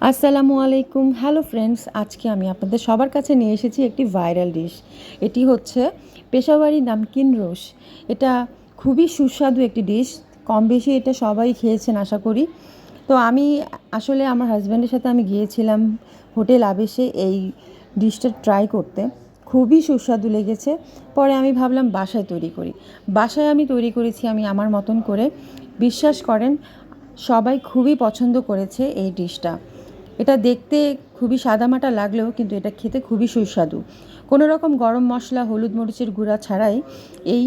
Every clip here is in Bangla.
আসসালামু আলাইকুম। হ্যালো ফ্রেন্ডস, আজকে আমি আপনাদের সবার কাছে নিয়ে এসেছি একটি ভাইরাল ডিশ। এটি হচ্ছে পেশাওয়ারি নামকিন রোশ। এটা খুবই সুস্বাদু একটি ডিশ। কম বেশি এটা সবাই খেয়েছেন আশা করি। তো আমি আসলে আমার হাজব্যান্ডের সাথে আমি গিয়েছিলাম হোটেল আবেশে এই ডিশটা ট্রাই করতে। খুবই সুস্বাদু লেগেছে। পরে আমি ভাবলাম বাসায় তৈরি করি। বাসায় আমি তৈরি করেছি আমি আমার মতন করে। বিশ্বাস করেন, সবাই খুবই পছন্দ করেছে এই ডিশটা। এটা দেখতে খুবই সাদামাটা লাগলেও কিন্তু এটা খেতে খুবই সুস্বাদু। কোনো রকম গরম মশলা, হলুদ মরিচের গুঁড়া ছাড়াই এই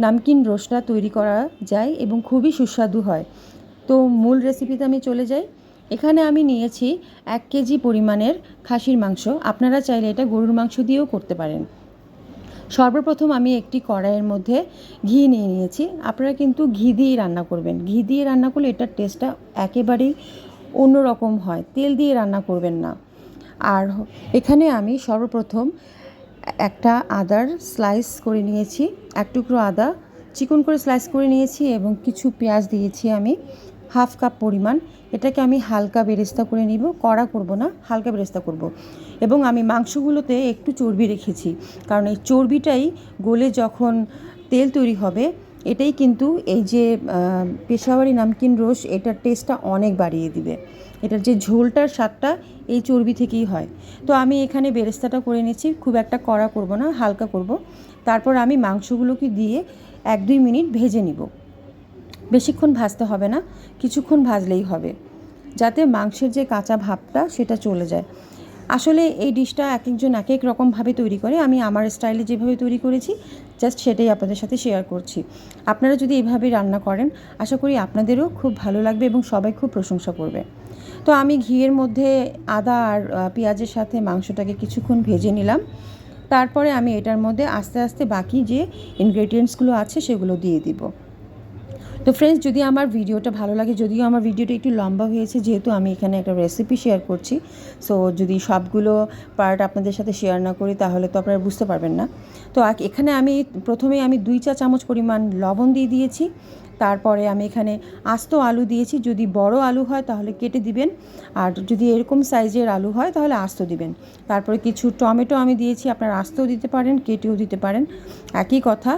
নামকিন রোস্টটা তৈরি করা যায় এবং খুবই সুস্বাদু হয়। তো মূল রেসিপিতে আমি চলে যাই। এখানে আমি নিয়েছি 1 কেজি পরিমাণের খাসির মাংস। আপনারা চাইলে এটা গরুর মাংস দিয়েও করতে পারেন। সর্বপ্রথম আমি একটি কড়াইয়ের মধ্যে ঘি নিয়ে নিয়েছি। আপনারা কিন্তু ঘি দিয়েই রান্না করবেন। ঘি দিয়ে রান্না করলে এটার টেস্টটা একেবারেই অন্যরকম হয়। তেল দিয়ে রান্না করবেন না। আর এখানে আমি সর্বপ্রথম একটা আদার স্লাইস করে নিয়েছি, এক টুকরো আদা চিকন করে স্লাইস করে নিয়েছি এবং কিছু পেঁয়াজ দিয়েছি আমি 1/2 কাপ পরিমাণ। এটাকে আমি হালকা বেরেস্তা করে নিব, কড়া করব না, হালকা বেরেস্তা করব। এবং আমি মাংসগুলোতে একটু চর্বি রেখেছি, কারণ এই চর্বিটাই গলে যখন তেল তৈরি হবে, এটাই কিন্তু এই যে পেশাওয়ারি নামকিন রোশ এটার টেস্টটা অনেক বাড়িয়ে দিবে। এটার যে ঝোলটার স্বাদটা এই চর্বি থেকেই হয়। তো আমি এখানে বেরেস্তাটা করে নিচ্ছি, খুব একটা কড়া করব না, হালকা করব। তারপর আমি মাংসগুলোকে দিয়ে 1-2 মিনিট ভেজে নিব। বেশিক্ষণ ভাজতে হবে না, কিছুক্ষণ ভাজলেই হবে, যাতে মাংসের যে কাঁচা ভাবটা সেটা চলে যায়। আসলে এই ডিশটা এক একজন এক এক রকমভাবে তৈরি করে। আমি আমার স্টাইলে যেভাবে তৈরি করেছি জাস্ট সেটাই আপনাদের সাথে শেয়ার করছি। আপনারা যদি এভাবে রান্না করেন, আশা করি আপনাদেরও খুব ভালো লাগবে এবং সবাই খুব প্রশংসা করবে। তো আমি ঘিয়ের মধ্যে আদা আর পেঁয়াজের সাথে মাংসটাকে কিছুক্ষণ ভেজে নিলাম। তারপরে আমি এটার মধ্যে আস্তে আস্তে বাকি যে ইনগ্রেডিয়েন্টসগুলো আছে সেগুলো দিয়ে দিব। তো ফ্রেন্ডস, যদি আমার ভিডিওটা ভালো লাগে, যদিও আমার ভিডিওটা একটু লম্বা হয়েছে যেহেতু আমি এখানে একটা রেসিপি শেয়ার করছি, সো যদি সবগুলো পার্ট আপনাদের সাথে শেয়ার না করি তাহলে তো আপনারা বুঝতে পারবেন না। তো এখানে আমি প্রথমে 2 চা চামচ পরিমাণ লবণ দিয়ে দিয়েছি। তারপরে আমি এখানে আস্ত আলু দিয়েছি। যদি বড় আলু হয় তাহলে কেটে দিবেন, আর যদি এরকম সাইজের আলু হয় তাহলে আস্ত দিবেন। তারপরে কিছু টমেটো আমি দিয়েছি, আপনারা আস্তও দিতে পারেন, কেটেও দিতে পারেন, একই কথা।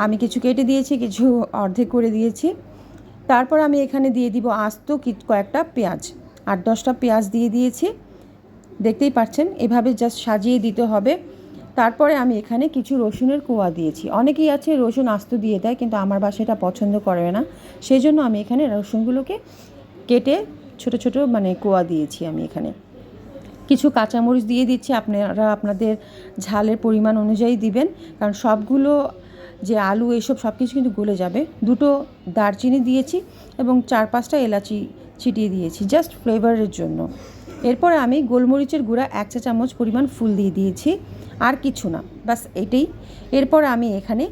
আমি কিছু কেটে দিয়েছি, কিছু অর্ধেক করে দিয়েছি। তারপর আমি এখানে দিয়ে দিব আস্ত কয়েকটা পেঁয়াজ, 8-10টা পেঁয়াজ দিয়ে দিয়েছি। দেখতেই পাচ্ছেন, এভাবে জাস্ট সাজিয়ে দিতে হবে। তারপরে আমি এখানে কিছু রসুনের কোয়া দিয়েছি। অনেকেই আছে রসুন আস্ত দিয়ে দেয়, কিন্তু আমার বাসায় এটা পছন্দ করে না, সেই জন্য আমি এখানে রসুনগুলোকে কেটে ছোট ছোট কোয়া দিয়েছি। আমি এখানে কিছু কাঁচামরিচ দিয়ে দিচ্ছি, আপনারা আপনাদের ঝালের পরিমাণ অনুযায়ী দিবেন, কারণ সবগুলো যে আলু এসব সব কিছু কিন্তু গলে যাবে। 2টো দারচিনি দিয়েছি এবং 4-5টা এলাচি ছিটিয়ে দিয়েছি জাস্ট ফ্লেভারের জন্য। এরপর আমি গোলমরিচের গুঁড়া 1 চা চামচ পরিমাণ ফুল দিয়ে দিয়েছি, আর কিছু না, বাস এটাই। এরপর আমি এখানে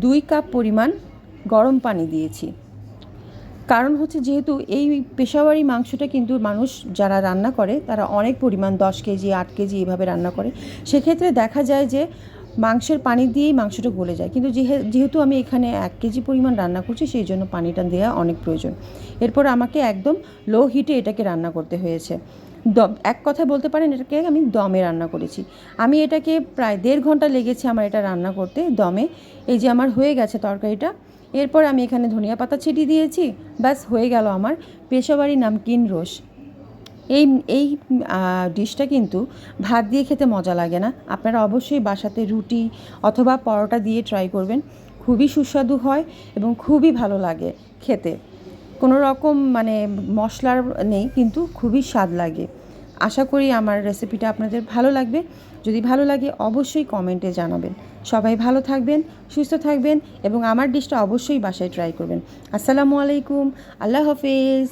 2 কাপ পরিমাণ গরম পানি দিয়েছি। কারণ হচ্ছে, যেহেতু এই পেশাওয়ারি মাংসটা কিন্তু মানুষ যারা রান্না করে তারা অনেক পরিমাণ 10 কেজি 8 কেজি এভাবে রান্না করে, সেক্ষেত্রে দেখা যায় যে মাংসের পানি দিয়েই মাংসটা গলে যায়। কিন্তু যেহেতু আমি এখানে 1 কেজি পরিমাণ রান্না করছি, সেই জন্য পানিটা দেওয়া অনেক প্রয়োজন। এরপর আমাকে একদম লো হিটে এটাকে রান্না করতে হয়েছে। এক কথায় বলতে পারেন এটাকে আমি দমে রান্না করেছি। আমি এটাকে প্রায় 1.5 ঘন্টা লেগেছে আমার এটা রান্না করতে দমে। এই যে আমার হয়ে গেছে তরকারিটা। এরপর আমি এখানে ধনিয়া পাতা ছিটিয়ে দিয়েছি, ব্যাস হয়ে গেল আমার পেশাওয়ারি নামকিন রোশ। এই এই ডিশটা কিন্তু ভাত দিয়ে খেতে মজা লাগে না। আপনারা অবশ্যই বাসাতে রুটি অথবা পরোটা দিয়ে ট্রাই করবেন। খুবই সুস্বাদু হয় এবং খুবই ভালো লাগে খেতে। কোনো রকম মশলার নেই, কিন্তু খুবই স্বাদ লাগে। আশা করি আমার রেসিপিটা আপনাদের ভালো লাগবে। যদি ভালো লাগে অবশ্যই কমেন্টে জানাবেন। সবাই ভালো থাকবেন, সুস্থ থাকবেন এবং আমার ডিশটা অবশ্যই বাসায় ট্রাই করবেন। আসসালামু আলাইকুম, আল্লাহ হাফেজ।